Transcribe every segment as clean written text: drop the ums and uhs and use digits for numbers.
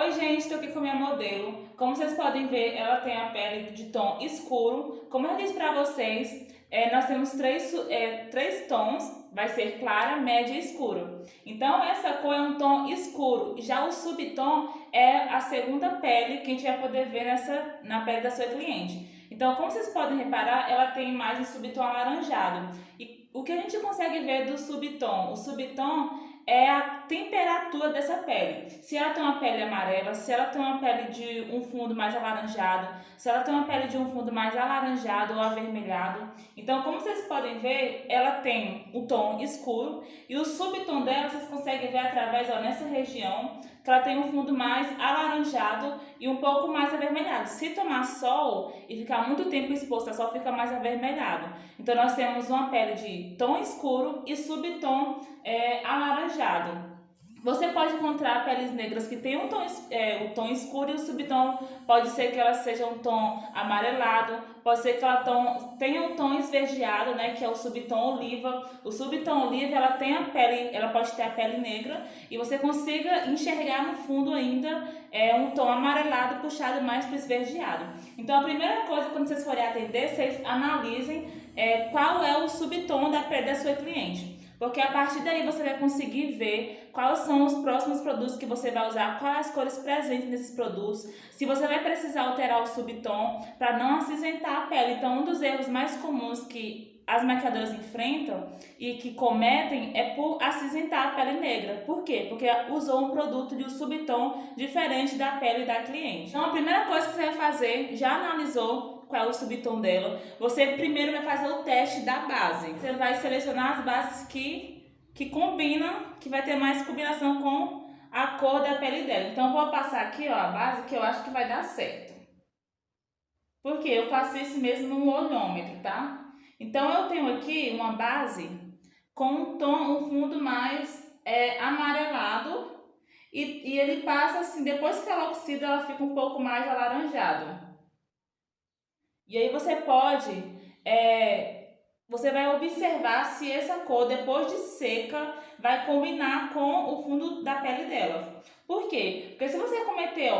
Oi gente, estou aqui com a minha modelo. Como vocês podem ver, ela tem a pele de tom escuro. Como eu disse para vocês, nós temos três tons, vai ser clara, média e escuro. Então essa cor é um tom escuro, já o subtom é a segunda pele que a gente vai poder ver na pele da sua cliente. Então, como vocês podem reparar, ela tem mais um subtom alaranjado. E o que a gente consegue ver do subtom? O subtom é a temperatura dessa pele. Se ela tem uma pele amarela, se ela tem uma pele de um fundo mais alaranjado, se ela tem uma pele de um fundo mais alaranjado ou avermelhado. Então, como vocês podem ver, ela tem o tom escuro e o subtom dela vocês conseguem ver através, nessa região, que ela tem um fundo mais alaranjado e um pouco mais avermelhado. Se tomar sol e ficar muito tempo exposto ao sol, fica mais avermelhado. Então, nós temos uma pele de tom escuro e subtom alaranjado. Você pode encontrar peles negras que têm o tom escuro e o subtom pode ser que ela seja um tom amarelado, pode ser que ela tenha um tom esverdeado, né, que é o subtom oliva. O subtom oliva ela pode ter a pele negra e você consiga enxergar no fundo ainda um tom amarelado puxado mais para o esverdeado. Então a primeira coisa quando vocês forem atender, vocês analisem qual é o subtom da pele da sua cliente. Porque a partir daí você vai conseguir ver quais são os próximos produtos que você vai usar, quais as cores presentes nesses produtos, se você vai precisar alterar o subtom para não acinzentar a pele. Então, um dos erros mais comuns que as maquiadoras enfrentam e que cometem é por acinzentar a pele negra. Por quê? Porque usou um produto de um subtom diferente da pele da cliente. Então, a primeira coisa que você vai fazer, já analisou qual é o subtom dela, você primeiro vai fazer o teste da base. Você vai selecionar as bases que combinam, que vai ter mais combinação com a cor da pele dela. Então, eu vou passar aqui a base que eu acho que vai dar certo. Porque eu faço isso mesmo no olhômetro, tá? Então, eu tenho aqui uma base com um fundo mais amarelado e ele passa assim, depois que ela oxida, ela fica um pouco mais alaranjado. E aí você você vai observar se essa cor, depois de seca, vai combinar com o fundo da pele dela. Por quê? Porque se você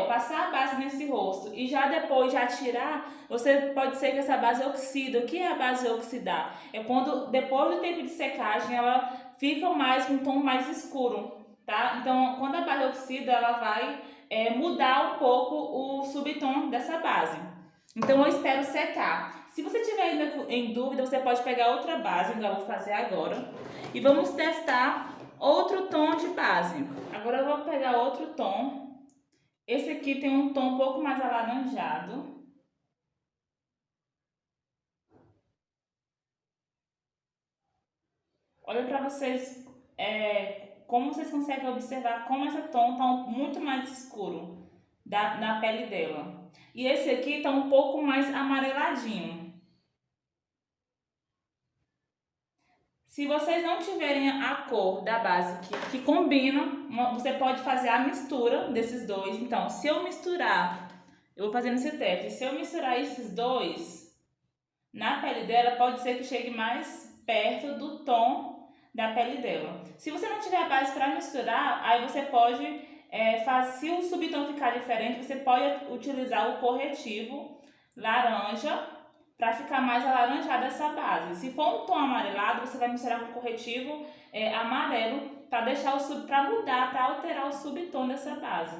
passar a base nesse rosto e depois tirar, pode ser que essa base oxida. O que é a base oxidar? É quando, depois do tempo de secagem, ela fica com um tom mais escuro, tá? Então, quando a base oxida, ela vai mudar um pouco o subtom dessa base. Então eu espero secar. Se você tiver ainda em dúvida, você pode pegar outra base, igual eu vou fazer agora. E vamos testar outro tom de base. Agora eu vou pegar outro tom. Esse aqui tem um tom um pouco mais alaranjado. Olha para vocês, como vocês conseguem observar como esse tom está muito mais escuro na pele dela. E esse aqui está um pouco mais amareladinho. Se vocês não tiverem a cor da base que combina, você pode fazer a mistura desses dois. Então, se eu misturar, eu vou fazendo esse teste. Se eu misturar esses dois na pele dela, pode ser que chegue mais perto do tom da pele dela. Se você não tiver a base para misturar, aí você pode se o subtom ficar diferente, você pode utilizar o corretivo laranja para ficar mais alaranjada essa base. Se for um tom amarelado, você vai misturar com o corretivo amarelo para mudar, para alterar o subtom dessa base.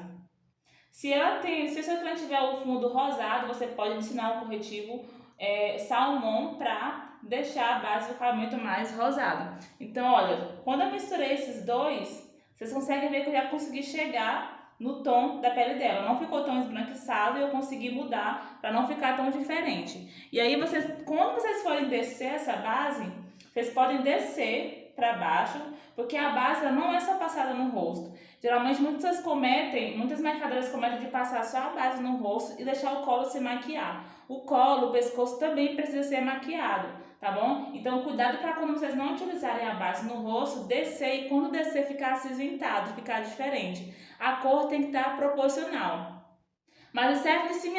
Se o seu cliente tiver o fundo rosado, você pode adicionar o corretivo salmão para deixar a base ficar muito mais rosada. Então, olha, quando eu misturei esses dois, vocês conseguem ver que eu já consegui chegar no tom da pele dela. Não ficou tão esbranquiçado e eu consegui mudar para não ficar tão diferente. E aí, quando vocês forem descer essa base, vocês podem descer para baixo, porque a base ela não é só passada no rosto. Geralmente, muitas maquiadoras cometem de passar só a base no rosto e deixar o colo se maquiar. O colo, o pescoço também precisa ser maquiado, tá bom? Então, cuidado para quando vocês não utilizarem a base no rosto, descer e quando descer ficar acinzentado, ficar diferente. A cor tem que estar proporcional. Mas serve se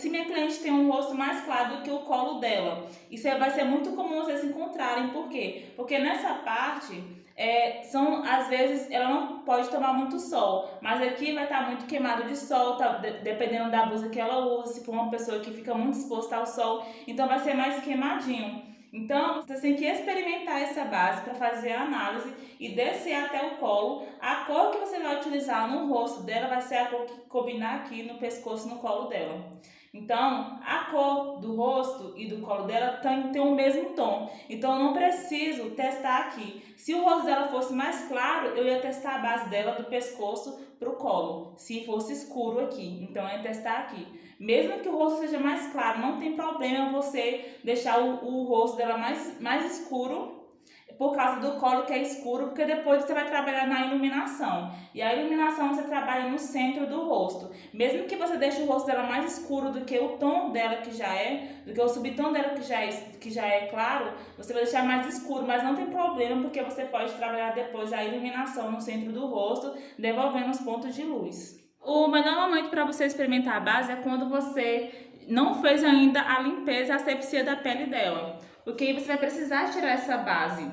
minha cliente tem um rosto mais claro do que o colo dela. Isso vai ser muito comum vocês encontrarem. Por quê? Porque nessa parte às vezes ela não pode tomar muito sol, mas aqui vai estar muito queimado de sol, tá? Dependendo da blusa que ela usa, se for uma pessoa que fica muito exposta ao sol, então vai ser mais queimadinho. Então, você tem que experimentar essa base para fazer a análise e descer até o colo. A cor que você vai utilizar no rosto dela vai ser a cor que combinar aqui no pescoço e no colo dela. Então, a cor do rosto e do colo dela tem o mesmo tom. Então, eu não preciso testar aqui. Se o rosto dela fosse mais claro, eu ia testar a base dela do pescoço para o colo. Se fosse escuro aqui, então eu ia testar aqui. Mesmo que o rosto seja mais claro, não tem problema você deixar o rosto dela mais escuro por causa do colo que é escuro, porque depois você vai trabalhar na iluminação. E a iluminação você trabalha no centro do rosto. Mesmo que você deixe o rosto dela mais escuro do que o tom dela que já é, do que o subtom dela que já é claro, você vai deixar mais escuro, mas não tem problema, porque você pode trabalhar depois a iluminação no centro do rosto, devolvendo os pontos de luz. O melhor momento para você experimentar a base é quando você não fez ainda a limpeza, a asepsia da pele dela, porque aí você vai precisar tirar essa base.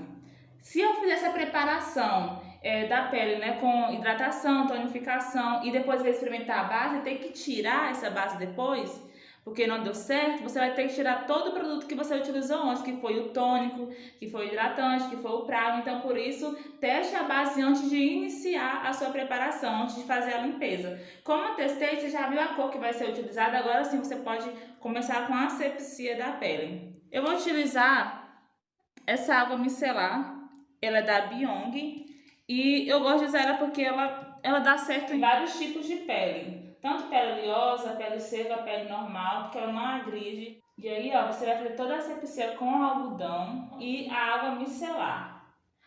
Se eu fizer essa preparação da pele, né, com hidratação, tonificação e depois vai experimentar a base, tem que tirar essa base depois, porque não deu certo, você vai ter que tirar todo o produto que você utilizou antes, que foi o tônico, que foi o hidratante, que foi o primer. Então, por isso, teste a base antes de iniciar a sua preparação, antes de fazer a limpeza. Como eu testei, você já viu a cor que vai ser utilizada, agora sim você pode começar com a asepsia da pele. Eu vou utilizar essa água micelar, ela é da Byung, e eu gosto de usar ela porque ela dá certo em vários tipos de pele. Tanto pele oleosa, pele seca, pele normal, porque ela não agride. E aí, ó, você vai fazer toda a asepsia com o algodão e a água micelar.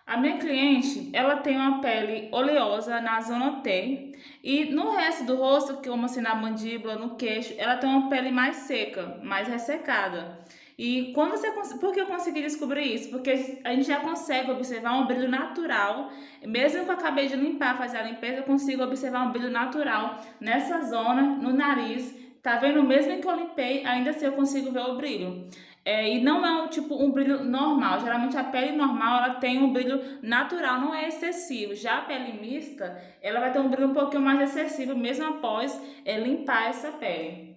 A minha cliente, ela tem uma pele oleosa na zona T e no resto do rosto, como assim na mandíbula, no queixo, ela tem uma pele mais seca, mais ressecada. E quando por que eu consegui descobrir isso? Porque a gente já consegue observar um brilho natural, mesmo que eu acabei de limpar, fazer a limpeza, eu consigo observar um brilho natural nessa zona, no nariz. Tá vendo? Mesmo que eu limpei, ainda assim eu consigo ver o brilho. E não é um brilho normal. Geralmente a pele normal ela tem um brilho natural, não é excessivo. Já a pele mista, ela vai ter um brilho um pouquinho mais excessivo, mesmo após limpar essa pele.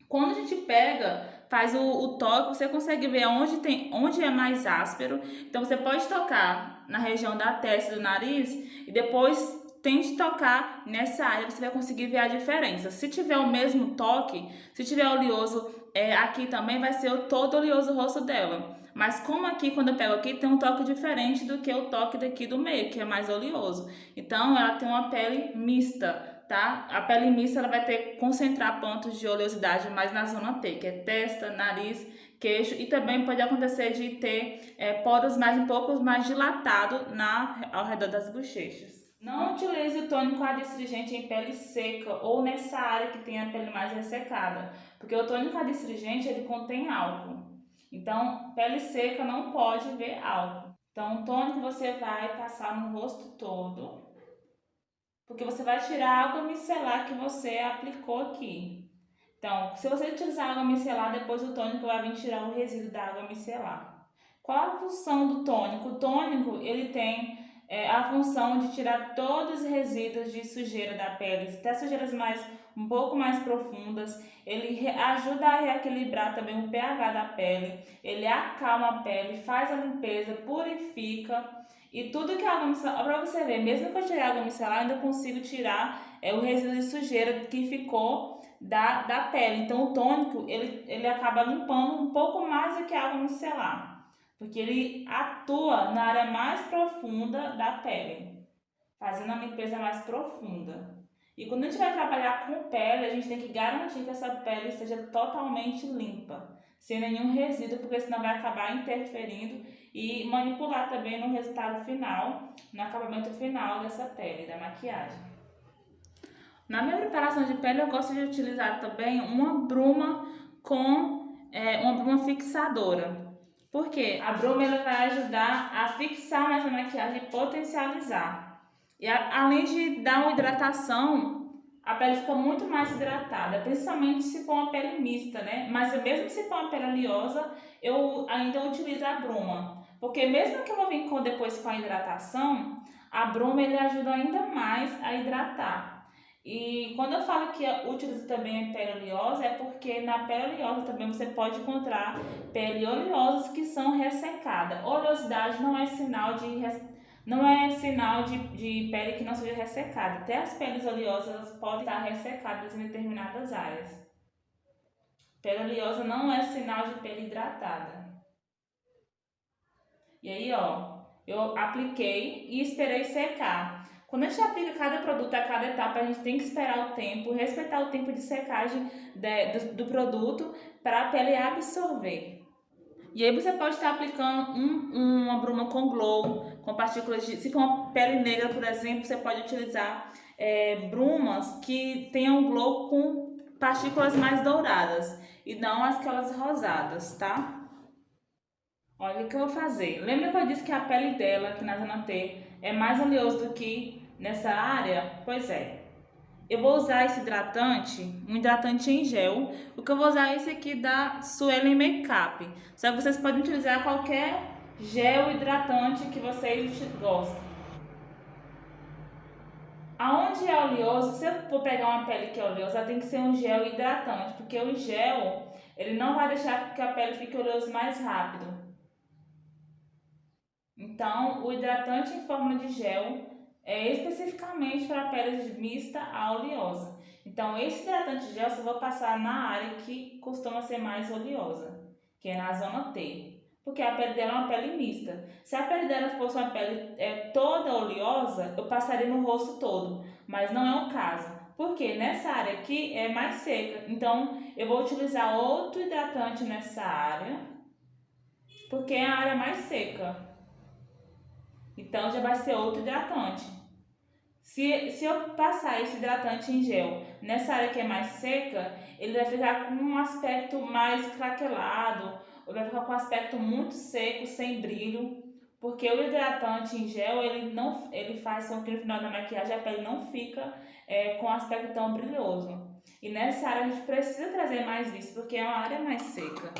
Quando a gente pega, faz o toque, você consegue ver onde é mais áspero. Então você pode tocar na região da testa e do nariz e depois tente tocar nessa área, você vai conseguir ver a diferença. Se tiver o mesmo toque, se tiver oleoso aqui também, vai ser todo oleoso o rosto dela. Mas como aqui, quando eu pego aqui, tem um toque diferente do que o toque daqui do meio, que é mais oleoso. Então ela tem uma pele mista. Tá? A pele mista ela vai ter que concentrar pontos de oleosidade mais na zona T, que é testa, nariz, queixo, e também pode acontecer de ter poros um pouco mais dilatados ao redor das bochechas. Não utilize o tônico adstringente em pele seca ou nessa área que tem a pele mais ressecada, porque o tônico adstringente ele contém álcool. Então, pele seca não pode ver álcool. Então, o tônico você vai passar no rosto todo, porque você vai tirar a água micelar que você aplicou aqui. Então, se você utilizar água micelar, depois o tônico vai vir tirar o resíduo da água micelar. Qual a função do tônico? O tônico, ele tem a função de tirar todos os resíduos de sujeira da pele, até sujeiras um pouco mais profundas. Ele ajuda a reequilibrar também o pH da pele, ele acalma a pele, faz a limpeza, purifica. E tudo que a água micelar, para você ver, mesmo que eu tirei a água micelar, ainda consigo tirar o resíduo de sujeira que ficou da pele. Então o tônico, ele acaba limpando um pouco mais do que a água micelar, porque ele atua na área mais profunda da pele, fazendo a limpeza mais profunda. E quando a gente vai trabalhar com pele, a gente tem que garantir que essa pele seja totalmente limpa, sem nenhum resíduo, porque senão vai acabar interferindo e manipular também no resultado final, no acabamento final dessa pele, da maquiagem. Na minha preparação de pele, eu gosto de utilizar também uma bruma uma bruma fixadora. Por quê? A bruma ela vai ajudar a fixar mais a maquiagem e potencializar. E além de dar uma hidratação, a pele fica muito mais hidratada, principalmente se for uma pele mista, né? Mas mesmo se for uma pele oleosa, eu ainda utilizo a bruma, Porque mesmo que eu vou vir depois com a hidratação, a bruma ele ajuda ainda mais a hidratar. E quando eu falo que eu utilizo também a pele oleosa, é porque na pele oleosa também você pode encontrar pele oleosas que são ressecadas. Oleosidade não é sinal de pele que não seja ressecada. Até as peles oleosas podem estar ressecadas em determinadas áreas. Pele oleosa não é sinal de pele hidratada. E aí, ó, eu apliquei e esperei secar. Quando a gente aplica cada produto a cada etapa, a gente tem que esperar o tempo, respeitar o tempo de secagem do produto para a pele absorver. E aí você pode estar aplicando uma bruma com glow, com partículas de... Se for uma pele negra, por exemplo, você pode utilizar brumas que tenham glow com partículas mais douradas e não aquelas rosadas, tá? Olha o que eu vou fazer. Lembra que eu disse que a pele dela, aqui na zona T, é mais oleosa do que nessa área? Pois é. Eu vou usar esse hidratante, um hidratante em gel. O que eu vou usar é esse aqui da Suelen Makeup. Só que vocês podem utilizar qualquer gel hidratante que vocês gostem. Aonde é oleoso, se eu for pegar uma pele que é oleosa, tem que ser um gel hidratante, porque o gel, ele não vai deixar que a pele fique oleosa mais rápido. Então, o hidratante em forma de gel é especificamente para peles mista a oleosa. Então, esse hidratante de gel eu vou passar na área que costuma ser mais oleosa, que é na zona T, porque a pele dela é uma pele mista. Se a pele dela fosse uma pele toda oleosa, eu passaria no rosto todo, mas não é o caso. Porque nessa área aqui é mais seca, então eu vou utilizar outro hidratante nessa área, porque é a área mais seca. Então já vai ser outro hidratante. Se eu passar esse hidratante em gel nessa área que é mais seca, ele vai ficar com um aspecto mais craquelado, ou vai ficar com um aspecto muito seco, sem brilho, porque o hidratante em gel ele faz com que no final da maquiagem a pele não fica com um aspecto tão brilhoso. E nessa área a gente precisa trazer mais isso, porque é uma área mais seca.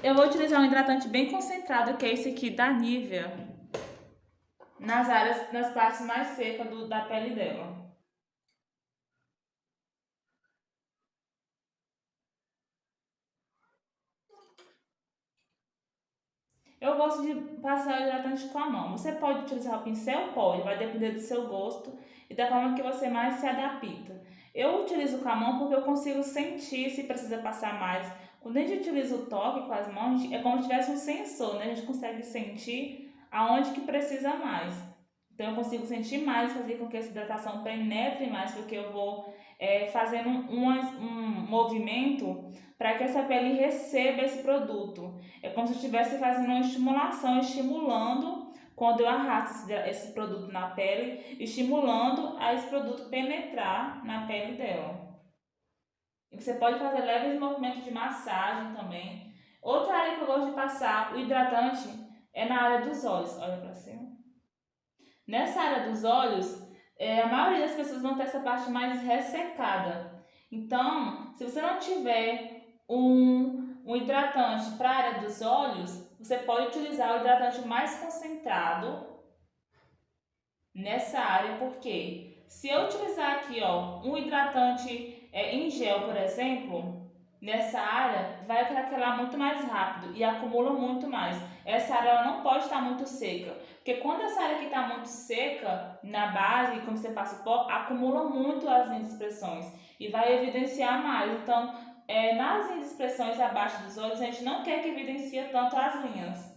Eu vou utilizar um hidratante bem concentrado, que é esse aqui da Nivea, nas partes mais secas da pele dela. Eu gosto de passar o hidratante com a mão. Você pode utilizar o pincel? Pode, vai depender do seu gosto e da forma que você mais se adapta. Eu utilizo com a mão porque eu consigo sentir se precisa passar mais. Quando a gente utiliza o toque com as mãos, é como se tivesse um sensor, né? A gente consegue sentir aonde que precisa mais. Então eu consigo sentir mais, fazer com que essa hidratação penetre mais, porque eu vou fazendo um movimento para que essa pele receba esse produto. É como se eu estivesse fazendo uma estimulação, estimulando quando eu arrasto esse produto na pele, estimulando a esse produto penetrar na pele dela. E você pode fazer leves movimentos de massagem também. Outra área que eu gosto de passar o hidratante é na área dos olhos. Olha para cima. Nessa área dos olhos, a maioria das pessoas vão ter essa parte mais ressecada. Então, se você não tiver um hidratante para a área dos olhos, você pode utilizar o hidratante mais concentrado nessa área, porque se eu utilizar aqui um hidratante em gel, por exemplo, nessa área vai craquelar muito mais rápido e acumula muito mais. Essa área ela não pode estar muito seca, porque quando essa área aqui está muito seca na base, quando você passa o pó, acumula muito as linhas de expressões e vai evidenciar mais. Então, nas linhas de expressões abaixo dos olhos, a gente não quer que evidencie tanto as linhas.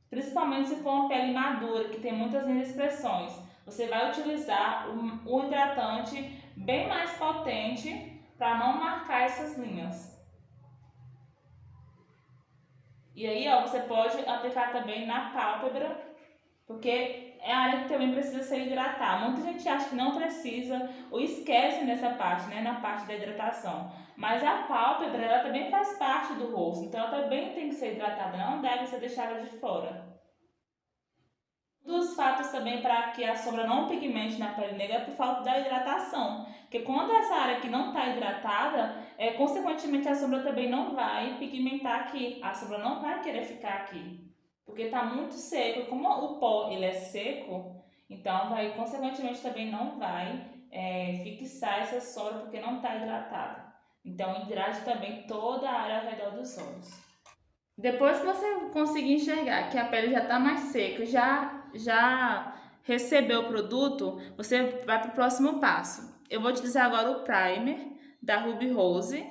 Principalmente se for uma pele madura, que tem muitas linhas de expressões. Você vai utilizar um hidratante bem mais potente para não marcar essas linhas. E aí, você pode aplicar também na pálpebra, porque é a área que também precisa ser hidratada. Muita gente acha que não precisa ou esquece nessa parte, né, na parte da hidratação. Mas a pálpebra, ela também faz parte do rosto, então ela também tem que ser hidratada, não deve ser deixada de fora. Um dos fatos também para que a sombra não pigmente na pele negra é por falta da hidratação. Porque quando essa área aqui não está hidratada, consequentemente a sombra também não vai pigmentar aqui. A sombra não vai querer ficar aqui. porque tá muito seco. Como o pó ele é seco, então vai, consequentemente, também não vai fixar essa sombra porque não está hidratada. Então hidrate também toda a área ao redor dos olhos. Depois que você conseguir enxergar que a pele já está mais seca, já recebeu o produto, você vai para o próximo passo. Eu vou utilizar agora o primer da Ruby Rose.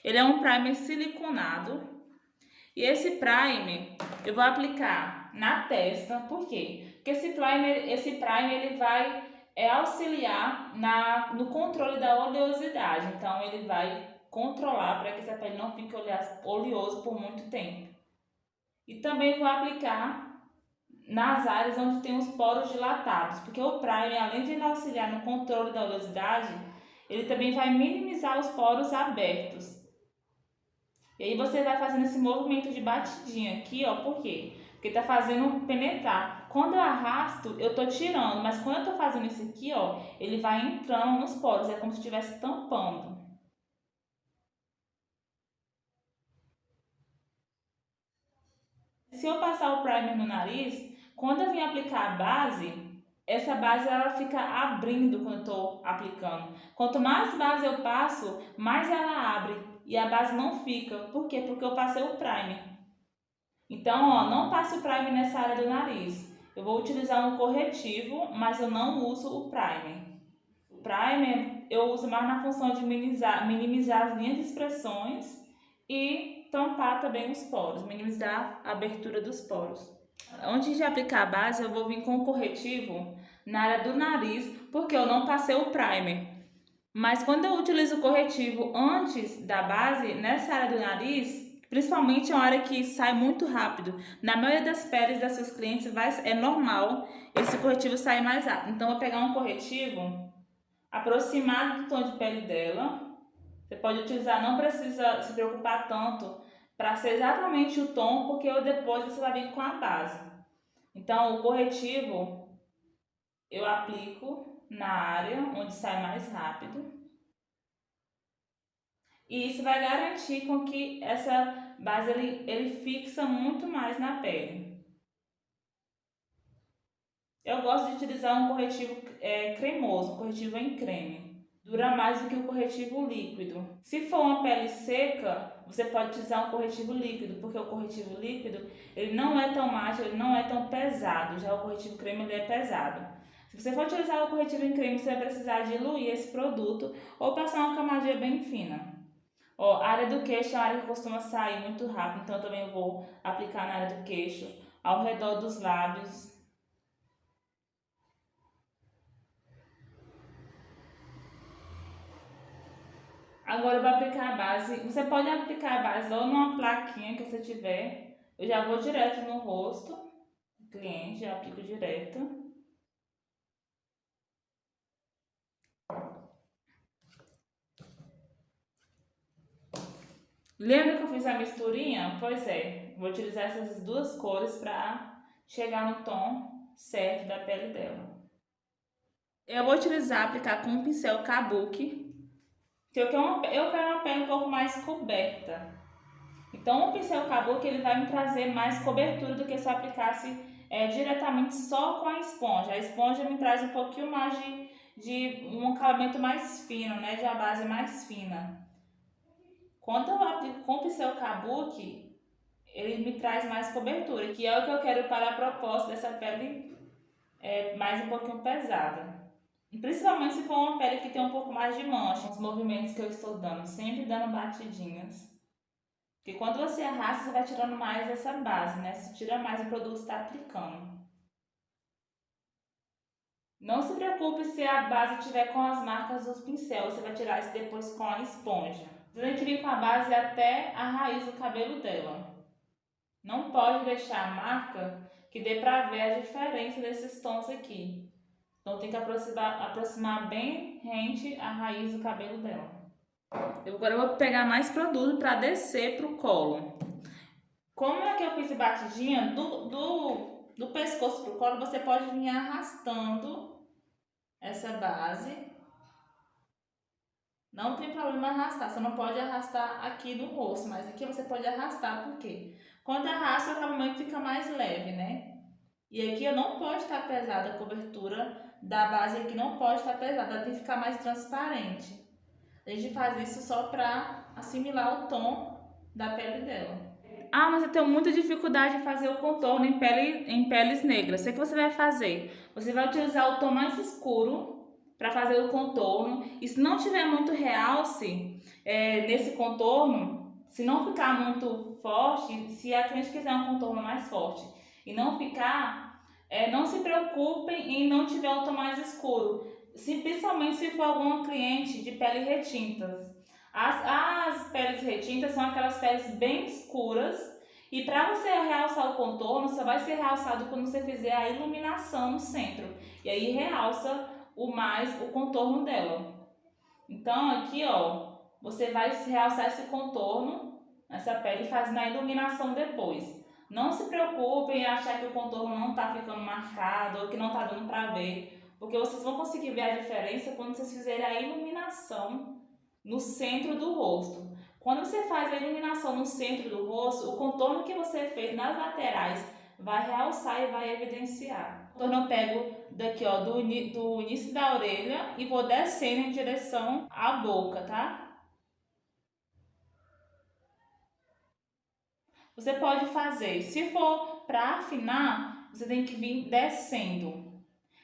Ele é um primer siliconado. E esse primer eu vou aplicar na testa. Por quê? Porque esse primer ele vai auxiliar no controle da oleosidade. Então ele vai controlar para que essa pele não fique oleoso por muito tempo. E também vou aplicar nas áreas onde tem os poros dilatados, porque o primer, além de ele auxiliar no controle da oleosidade, ele também vai minimizar os poros abertos. E aí você vai fazendo esse movimento de batidinha aqui, ó, por quê? Porque tá fazendo penetrar. Quando eu arrasto, eu tô tirando, mas quando eu tô fazendo isso aqui, ó, ele vai entrando nos poros, é como se estivesse tampando. Se eu passar o primer no nariz, quando eu vim aplicar a base, essa base ela fica abrindo quando eu estou aplicando. Quanto mais base eu passo, mais ela abre e a base não fica. Por quê? Porque eu passei o primer. Então, ó, não passe o primer nessa área do nariz. Eu vou utilizar um corretivo, mas eu não uso o primer. O primer eu uso mais na função de minimizar as linhas de expressões e tampar também os poros, minimizar a abertura dos poros. Antes de aplicar a base, eu vou vir com o corretivo na área do nariz, porque eu não passei o primer. Mas quando eu utilizo o corretivo antes da base, nessa área do nariz, principalmente é uma área que sai muito rápido. Na maioria das peles das suas clientes é normal esse corretivo sair mais rápido. Então eu vou pegar um corretivo aproximado do tom de pele dela. Você pode utilizar, não precisa se preocupar tanto para ser exatamente o tom, porque depois você vai vir com a base. Então o corretivo eu aplico na área onde sai mais rápido. E isso vai garantir com que essa base ele fixa muito mais na pele. Eu gosto de utilizar um corretivo cremoso, um corretivo em creme. Dura mais do que o corretivo líquido. Se for uma pele seca, você pode utilizar um corretivo líquido, porque o corretivo líquido ele não é tão mate, ele não é tão pesado. Já o corretivo creme ele é pesado. Se você for utilizar o corretivo em creme, você vai precisar diluir esse produto ou passar uma camadinha bem fina. Ó, a área do queixo é uma área que costuma sair muito rápido, então eu também vou aplicar na área do queixo, ao redor dos lábios. Agora eu vou aplicar a base. Você pode aplicar a base ou numa plaquinha que você tiver. Eu já vou direto no rosto do cliente, já aplico direto. Lembra que eu fiz a misturinha? Pois é, vou utilizar essas duas cores para chegar no tom certo da pele dela. Eu vou aplicar com um pincel Kabuki, que eu quero uma pele um pouco mais coberta. Então o pincel Kabuki ele vai me trazer mais cobertura do que se eu aplicasse diretamente só com a esponja. A esponja me traz um pouquinho mais de um acabamento mais fino, né? De uma base mais fina. Quando eu aplico com o pincel Kabuki, ele me traz mais cobertura, que é o que eu quero para a proposta dessa pele mais um pouquinho pesada. Principalmente se for uma pele que tem um pouco mais de mancha. Os movimentos que eu estou dando, sempre dando batidinhas. Porque quando você arrasta, você vai tirando mais essa base, né? Você tira mais o produto que você está aplicando. Não se preocupe se a base estiver com as marcas dos pincéis, você vai tirar isso depois com a esponja. Você tem que vir com a base até a raiz do cabelo dela. Não pode deixar a marca que dê pra ver a diferença desses tons aqui. Então tem que aproximar bem rente a raiz do cabelo dela. Agora eu vou pegar mais produto para descer pro colo. Como é que eu fiz batidinha do pescoço pro colo, você pode vir arrastando essa base. Não tem problema arrastar, você não pode arrastar aqui no rosto, mas aqui você pode arrastar, por quê? Quando arrasta, o acabamento fica mais leve, né? E aqui não pode estar pesada, a cobertura da base aqui não pode estar pesada, ela tem que ficar mais transparente. A gente faz isso só para assimilar o tom da pele dela. Ah, mas eu tenho muita dificuldade de fazer o contorno em peles negras. O que você vai fazer? Você vai utilizar o tom mais escuro para fazer o contorno. E se não tiver muito realce nesse contorno, se não ficar muito forte, se a cliente quiser um contorno mais forte e não ficar, não se preocupem em não tiver o tom mais escuro. Principalmente se for algum cliente de pele retintas. As peles retintas são aquelas peles bem escuras e para você realçar o contorno, só vai ser realçado quando você fizer a iluminação no centro. E aí realça o contorno dela. Então aqui, ó, você vai realçar esse contorno nessa pele fazendo a iluminação depois. Não se preocupem em achar que o contorno não está ficando marcado ou que não está dando para ver, porque vocês vão conseguir ver a diferença quando vocês fizerem a iluminação no centro do rosto. Quando você faz a iluminação no centro do rosto, o contorno que você fez nas laterais vai realçar e vai evidenciar. O contorno eu pego daqui, ó, do início da orelha e vou descendo em direção à boca, tá? Você pode fazer, se for para afinar, você tem que vir descendo.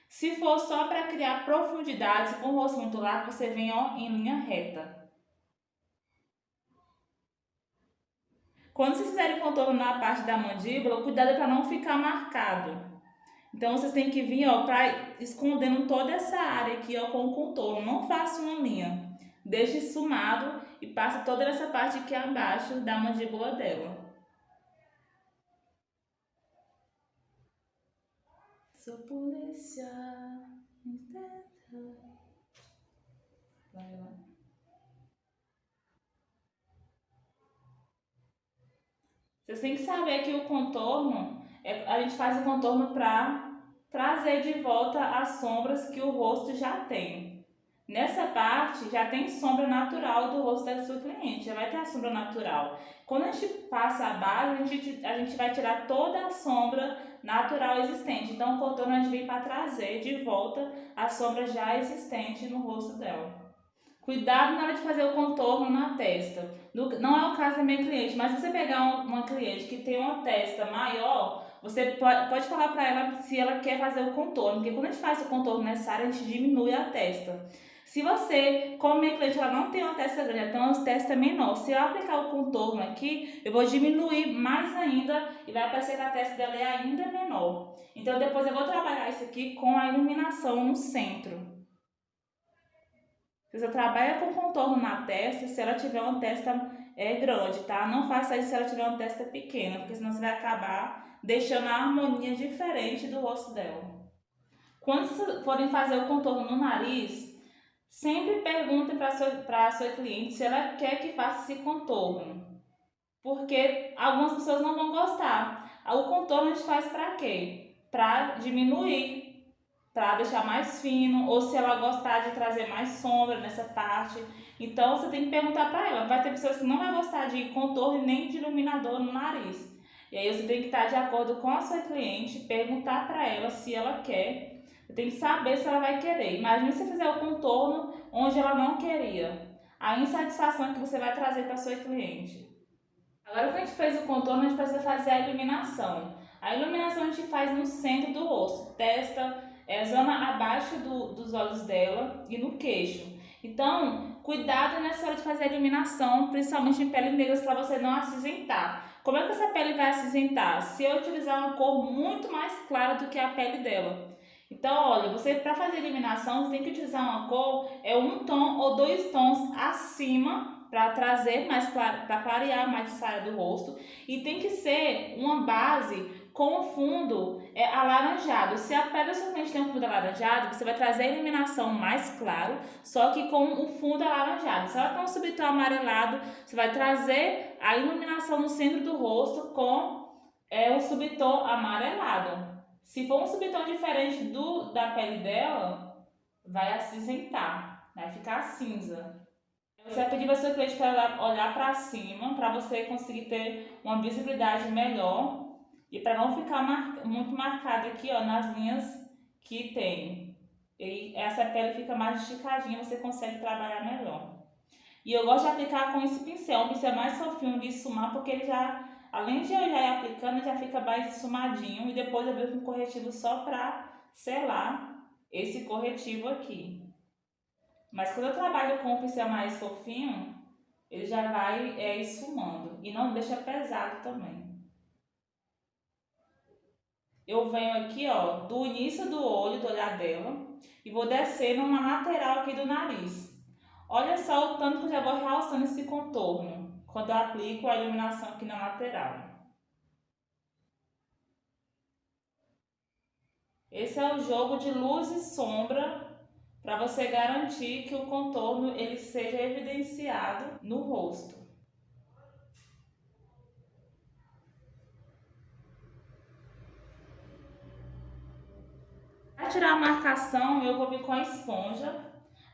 Se for só para criar profundidade, se for um rosto muito largo, você vem, ó, em linha reta. Quando vocês fizerem contorno na parte da mandíbula, cuidado para não ficar marcado. Então vocês têm que vir, ó, escondendo toda essa área aqui, ó, com o contorno. Não faça uma linha. Deixe esfumado e passe toda essa parte aqui abaixo da mandíbula dela. Sou polícia. Vai lá. Vocês têm que saber que o contorno, a gente faz o contorno para trazer de volta as sombras que o rosto já tem. Nessa parte já tem sombra natural do rosto da sua cliente, já vai ter a sombra natural. Quando a gente passa a base, a gente vai tirar toda a sombra natural existente. Então o contorno a gente vem para trazer de volta a sombra já existente no rosto dela. Cuidado na hora de fazer o contorno na testa. Não é o caso da minha cliente, mas se você pegar uma cliente que tem uma testa maior, você pode falar para ela se ela quer fazer o contorno, porque quando a gente faz o contorno nessa área, a gente diminui a testa. Se você, como minha cliente, ela não tem uma testa grande, ela tem uma testa menor, se eu aplicar o contorno aqui, eu vou diminuir mais ainda e vai parecer que a testa dela é ainda menor. Então depois eu vou trabalhar isso aqui com a iluminação no centro. Você trabalha com contorno na testa se ela tiver uma testa grande, tá? Não faça isso se ela tiver uma testa pequena, porque senão você vai acabar deixando a harmonia diferente do rosto dela. Quando vocês forem fazer o contorno no nariz, sempre pergunte para a sua cliente se ela quer que faça esse contorno, porque algumas pessoas não vão gostar. O contorno a gente faz para quê? Para diminuir, para deixar mais fino, ou se ela gostar de trazer mais sombra nessa parte. Então você tem que perguntar para ela. Vai ter pessoas que não vão gostar de contorno nem de iluminador no nariz. E aí você tem que estar de acordo com a sua cliente, perguntar para ela se ela quer. Você tem que saber se ela vai querer. Imagina se você fizer o contorno onde ela não queria. A insatisfação que você vai trazer para a sua cliente. Agora que a gente fez o contorno, a gente precisa fazer a iluminação. A iluminação a gente faz no centro do rosto, testa, zona abaixo dos olhos dela e no queixo. Então, cuidado nessa hora de fazer a iluminação, principalmente em peles negras, para você não acinzentar. Como é que essa pele vai acinzentar? Se eu utilizar uma cor muito mais clara do que a pele dela. Então, olha, você para fazer a iluminação, você tem que utilizar uma cor, um tom ou 2 tons acima, para trazer mais claro, para clarear mais a área do rosto, e tem que ser uma base com o fundo alaranjado. Se a pele da sua cliente tem um fundo alaranjado, você vai trazer a iluminação mais claro, só que com o fundo alaranjado. Se ela tem um subtom amarelado, você vai trazer a iluminação no centro do rosto com o subtom amarelado. Se for um subtom diferente da pele dela, vai acinzentar, vai ficar cinza. Você vai pedir para o seu cliente para olhar para cima, para você conseguir ter uma visibilidade melhor e para não ficar muito marcado aqui, ó, nas linhas que tem. E essa pele fica mais esticadinha, você consegue trabalhar melhor. E eu gosto de aplicar com esse pincel, um pincel mais fofinho de esfumar, porque ele já, além de eu já ir aplicando, já fica mais esfumadinho. E depois eu venho com corretivo só para selar esse corretivo aqui. Mas quando eu trabalho com o pincel mais fofinho, ele já vai esfumando e não deixa pesado também. Eu venho aqui, ó, do início do olho, do olhar dela, e vou descendo na lateral aqui do nariz. Olha só o tanto que eu já vou realçando esse contorno quando eu aplico a iluminação aqui na lateral. Esse é o jogo de luz e sombra para você garantir que o contorno ele seja evidenciado no rosto. Para tirar a marcação, eu vou vir com a esponja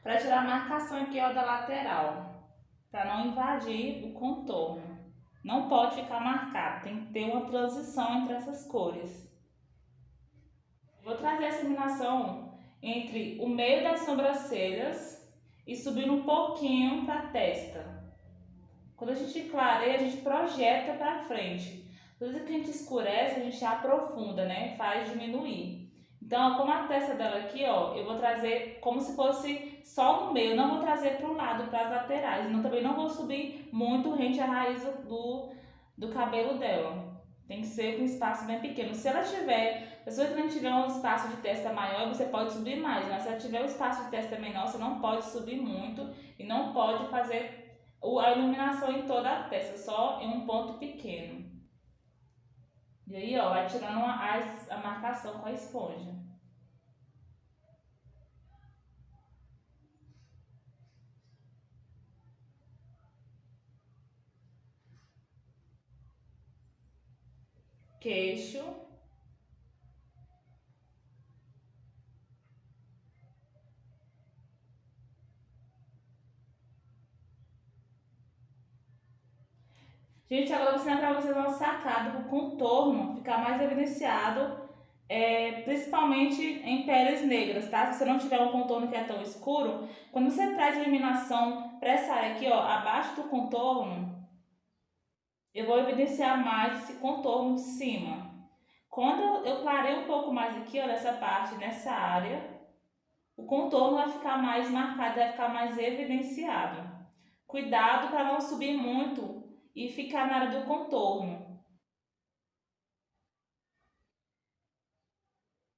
para tirar a marcação aqui, ó, da lateral, para não invadir o contorno. Não pode ficar marcado, tem que ter uma transição entre essas cores. Vou trazer essa iluminação entre o meio das sobrancelhas e subindo um pouquinho para a testa. Quando a gente clareia, a gente projeta para frente. Toda vez que a gente escurece, a gente aprofunda, né? Faz diminuir. Então, como a testa dela aqui, ó, eu vou trazer como se fosse só no meio. Não vou trazer para o lado, para as laterais. Também não vou subir muito rente à raiz do cabelo dela. Tem que ser com um espaço bem pequeno. Se ela tiver, se você não tiver um espaço de testa maior, você pode subir mais. Mas se ela tiver um espaço de testa menor, você não pode subir muito e não pode fazer a iluminação em toda a testa, só em um ponto pequeno. E aí, ó, vai tirando a marcação com a esponja. Queixo. Gente, agora eu vou ensinar para vocês uma sacada para o contorno ficar mais evidenciado, principalmente em peles negras, tá? Se você não tiver um contorno que é tão escuro, quando você traz a iluminação para essa área aqui, ó, abaixo do contorno, eu vou evidenciar mais esse contorno de cima. Quando eu clareio um pouco mais aqui, ó, nessa parte, nessa área, o contorno vai ficar mais marcado, vai ficar mais evidenciado. Cuidado para não subir muito e ficar na área do contorno.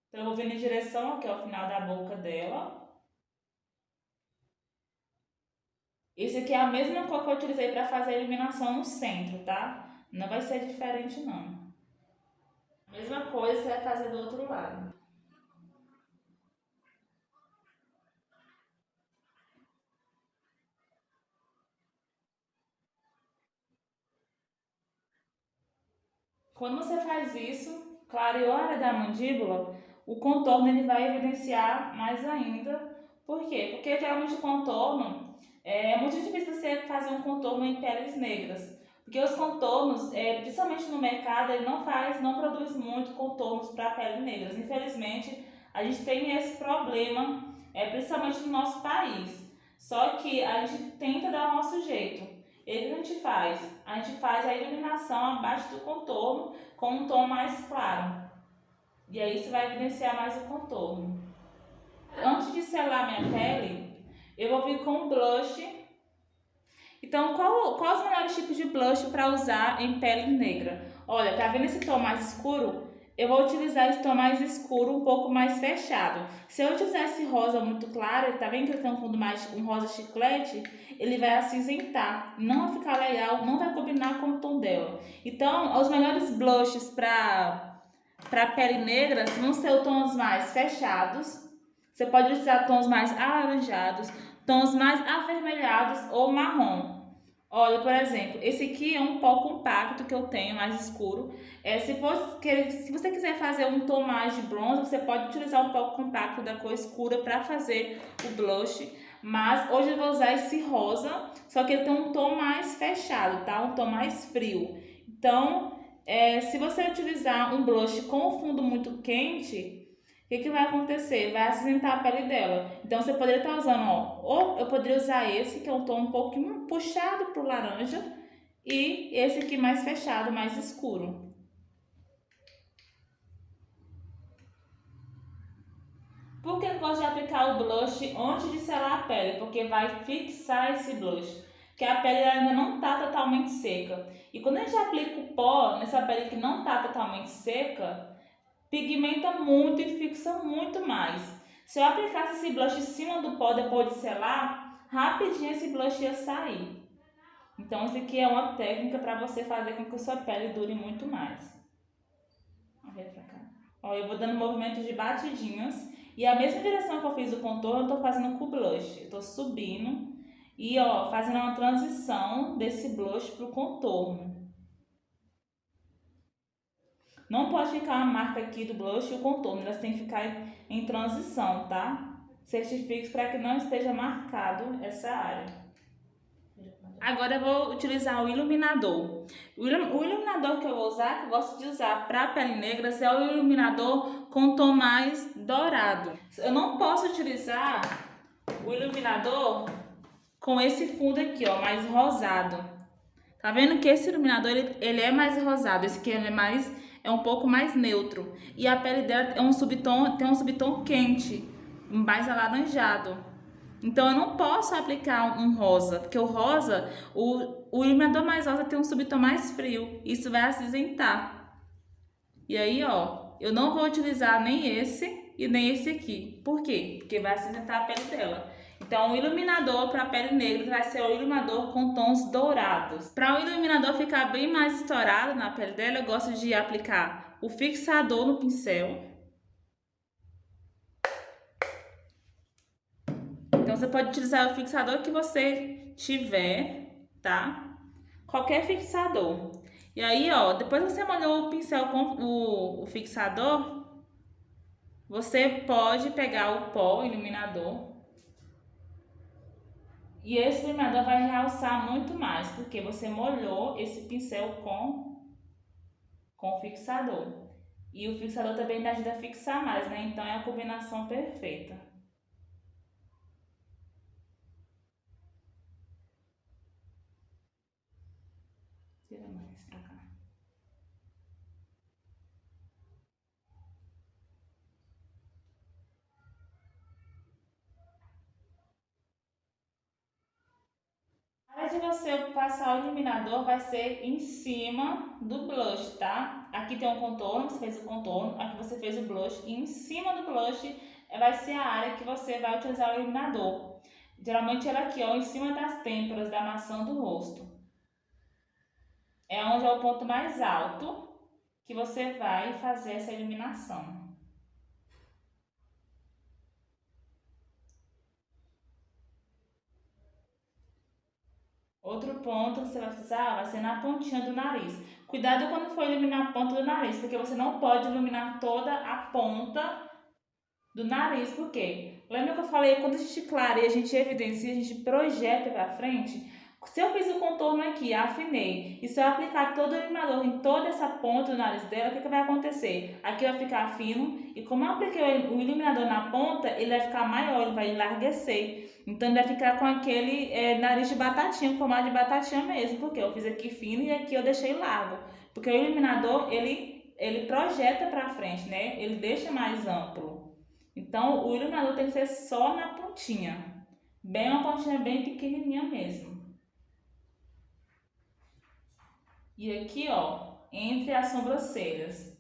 Então eu vou vir em direção aqui ao final da boca dela. Esse aqui é a mesma cor que eu utilizei para fazer a iluminação no centro, tá? Não vai ser diferente não. Mesma coisa você vai fazer do outro lado. Quando você faz isso, clareou a área da mandíbula, o contorno ele vai evidenciar mais ainda. Por quê? Porque geralmente o contorno é muito difícil você fazer um contorno em peles negras. Porque os contornos, principalmente no mercado, ele não produz muito contornos para pele negras. Infelizmente, a gente tem esse problema, principalmente no nosso país. Só que a gente tenta dar o nosso jeito. E o que a gente faz? A gente faz a iluminação abaixo do contorno com um tom mais claro. E aí você vai evidenciar mais o contorno. Antes de selar minha pele, eu vou vir com blush. Então, quais os melhores tipos de blush para usar em pele negra? Olha, tá vendo esse tom mais escuro? Eu vou utilizar esse tom mais escuro, um pouco mais fechado. Se eu utilizar esse rosa muito claro, tá vendo que ele tem um fundo mais um rosa chiclete? Ele vai acinzentar, não vai ficar legal, não vai combinar com o tom dela. Então, os melhores blushes para pele negra vão ser os tons mais fechados. Você pode utilizar tons mais alaranjados, tons mais avermelhados ou marrom. Olha, por exemplo, esse aqui é um pó compacto que eu tenho, mais escuro. Se você quiser fazer um tom mais de bronze, você pode utilizar um pó compacto da cor escura para fazer o blush. Mas hoje eu vou usar esse rosa, só que ele tem um tom mais fechado, tá? Um tom mais frio. Então, se você utilizar um blush com fundo muito quente, o que vai acontecer? Vai acinzentar a pele dela. Então, você poderia estar usando, ó, ou eu poderia usar esse, que é um tom um pouquinho puxado pro laranja, e esse aqui mais fechado, mais escuro. Por que eu gosto de aplicar o blush antes de selar a pele? Porque vai fixar esse blush. Porque a pele ainda não está totalmente seca. E quando a gente aplica o pó nessa pele que não está totalmente seca, pigmenta muito e fixa muito mais. Se eu aplicasse esse blush em cima do pó depois de selar, rapidinho esse blush ia sair. Então, isso aqui é uma técnica para você fazer com que a sua pele dure muito mais. Vamos ver pra cá. Ó, eu vou dando movimentos de batidinhas. E a mesma direção que eu fiz o contorno, eu tô fazendo com o blush. Eu tô subindo e, ó, fazendo uma transição desse blush pro contorno. Não pode ficar a marca aqui do blush e o contorno, elas têm que ficar em transição, tá? Certifique para que não esteja marcado essa área. Agora eu vou utilizar o iluminador. O iluminador que eu vou usar, que eu gosto de usar para pele negra, é o iluminador com tom mais dourado. Eu não posso utilizar o iluminador com esse fundo aqui, ó, mais rosado. Tá vendo que esse iluminador ele é mais rosado, esse aqui é um pouco mais neutro. E a pele dela tem um subtom quente, mais alaranjado. Então eu não posso aplicar um rosa, porque o rosa, o iluminador mais rosa tem um subtom mais frio. Isso vai acinzentar. E aí, ó, eu não vou utilizar nem esse e nem esse aqui. Por quê? Porque vai acinzentar a pele dela. Então, o iluminador para pele negra vai ser o iluminador com tons dourados. Para o iluminador ficar bem mais estourado na pele dela, eu gosto de aplicar o fixador no pincel. Então, você pode utilizar o fixador que você tiver, tá? Qualquer fixador. E aí, ó, depois que você molhou o pincel com o fixador, você pode pegar o pó iluminador. E esse iluminador vai realçar muito mais, porque você molhou esse pincel com o fixador. E o fixador também ajuda a fixar mais, né? Então, é a combinação perfeita. Tira mais pra cá. Na hora de você passar o iluminador, vai ser em cima do blush, tá? Aqui tem um contorno, você fez o contorno, aqui você fez o blush, e em cima do blush vai ser a área que você vai utilizar o iluminador. Geralmente ela aqui, ó, em cima das têmporas da maçã do rosto. É onde é o ponto mais alto que você vai fazer essa iluminação. Outro ponto que você vai precisar vai ser na pontinha do nariz. Cuidado quando for iluminar a ponta do nariz, porque você não pode iluminar toda a ponta do nariz. Por quê? Lembra que eu falei, quando a gente clareia, a gente evidencia, a gente projeta para frente? Se eu fiz o contorno aqui, afinei, e se eu aplicar todo o iluminador em toda essa ponta do nariz dela, o que vai acontecer? Aqui vai ficar fino, e como eu apliquei o iluminador na ponta, ele vai ficar maior, ele vai enlarguecer. Então ele vai ficar com aquele nariz de batatinha, formato de batatinha mesmo, porque eu fiz aqui fino e aqui eu deixei largo. Porque o iluminador, ele projeta para frente, né? Ele deixa mais amplo. Então o iluminador tem que ser só na pontinha. Bem uma pontinha bem pequenininha mesmo. E aqui, ó, entre as sobrancelhas.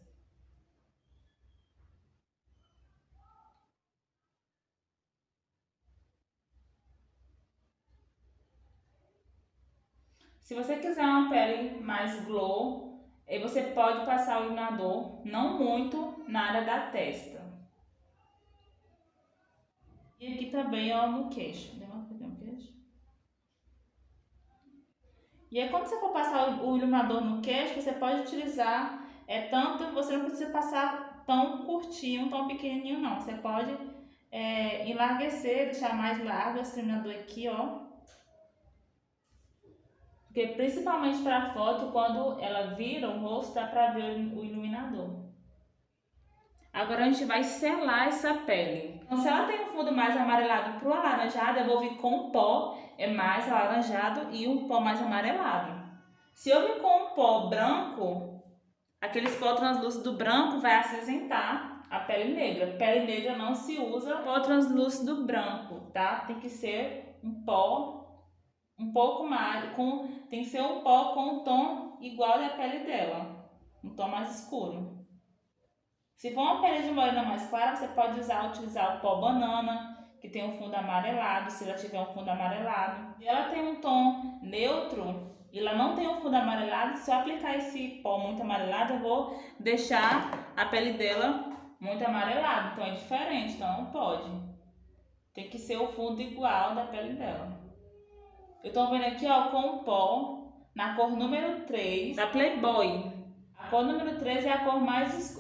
Se você quiser uma pele mais glow, aí você pode passar o iluminador, não muito, na área da testa. E aqui também, ó, no queixo. Deu uma no queixo. E aí, quando você for passar o iluminador no queixo, você pode utilizar, tanto, você não precisa passar tão curtinho, tão pequenininho, não. Você pode enlarguecer, deixar mais largo esse iluminador aqui, ó. Porque principalmente para foto, quando ela vira o rosto, dá para ver o iluminador. Agora a gente vai selar essa pele. Então, se ela tem um fundo mais amarelado para o alaranjado, eu vou vir com um pó mais alaranjado e um pó mais amarelado. Se eu vir com um pó branco, aqueles pó translúcido branco vai acinzentar a pele negra. Pele negra não se usa pó translúcido branco, tá? Tem que ser um pó um pouco mais, tem que ser um pó com um tom igual da pele dela, um tom mais escuro. Se for uma pele de morena mais clara, você pode utilizar o pó banana, que tem um fundo amarelado, se ela tiver um fundo amarelado. Se ela tem um tom neutro e ela não tem um fundo amarelado, se eu aplicar esse pó muito amarelado, eu vou deixar a pele dela muito amarelada, então é diferente, então não pode. Tem que ser o fundo igual da pele dela. Eu tô vendo aqui, ó, com o pó na cor número 3 da Playboy. A cor número 3 é a cor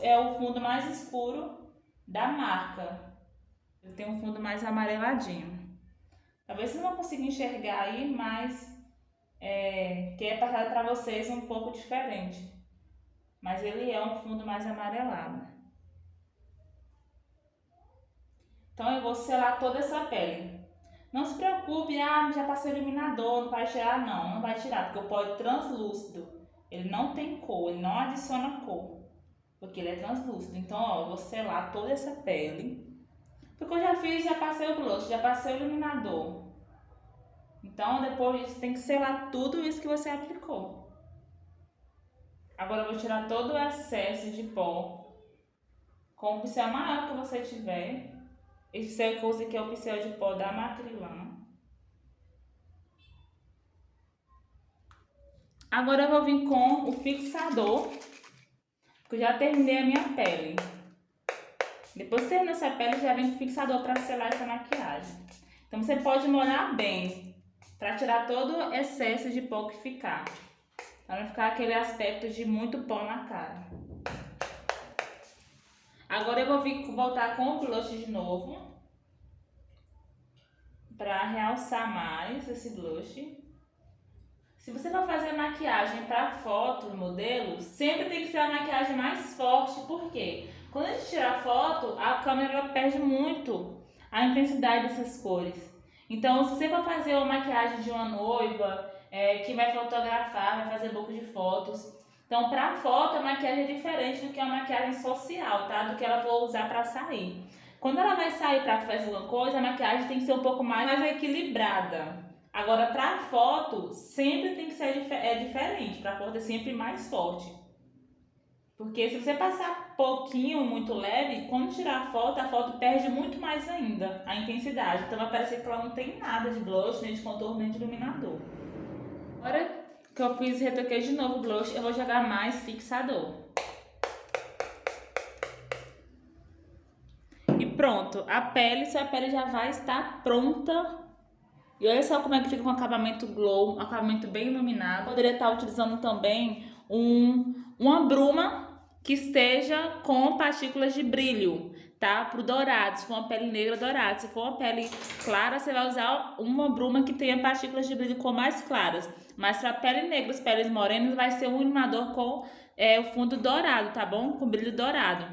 é o fundo mais escuro da marca. Ele tem um fundo mais amareladinho. Talvez vocês não consigam enxergar aí, mas que é passado para vocês um pouco diferente. Mas ele é um fundo mais amarelado. Então eu vou selar toda essa pele. Não se preocupe, já passei o iluminador, não vai tirar não vai tirar, porque o pó é translúcido, ele não tem cor, ele não adiciona cor, porque ele é translúcido. Então, ó, eu vou selar toda essa pele, porque eu já passei o blush, já passei o iluminador. Então, depois disso, tem que selar tudo isso que você aplicou. Agora eu vou tirar todo o excesso de pó, com o pincel maior que você tiver. Esse pincel que eu uso aqui é o pincel de pó da Macrylan. Agora eu vou vir com o fixador, porque eu já terminei a minha pele. Depois que terminar essa pele, já vem com o fixador para selar essa maquiagem. Então você pode molhar bem, para tirar todo o excesso de pó que ficar. Para não ficar aquele aspecto de muito pó na cara. Agora eu vou voltar com o blush de novo, para realçar mais esse blush. Se você for fazer maquiagem para fotos, modelos, sempre tem que ser a maquiagem mais forte. Por quê? Quando a gente tira a foto, a câmera perde muito a intensidade dessas cores. Então, se você for fazer uma maquiagem de uma noiva, que vai fotografar, vai fazer book de fotos, então, para foto, a maquiagem é diferente do que a maquiagem social, tá? Do que ela for usar para sair. Quando ela vai sair para fazer alguma coisa, a maquiagem tem que ser um pouco mais equilibrada. Agora, para foto, sempre tem que ser diferente. Para foto é sempre mais forte. Porque se você passar pouquinho, muito leve, quando tirar a foto perde muito mais ainda a intensidade. Então, vai parecer que ela não tem nada de blush, nem de contorno, nem de iluminador. Agora que eu fiz e retoquei de novo o blush, eu vou jogar mais fixador. E pronto, sua pele já vai estar pronta. E olha só como é que fica com acabamento glow, um acabamento bem iluminado. Poderia estar utilizando também uma bruma que esteja com partículas de brilho, tá? Pro dourado, se for uma pele negra, dourado. Se for uma pele clara, você vai usar uma bruma que tenha partículas de brilho com mais claras. Mas para pele negra, as peles morenas, vai ser um iluminador com o fundo dourado, tá bom? Com brilho dourado.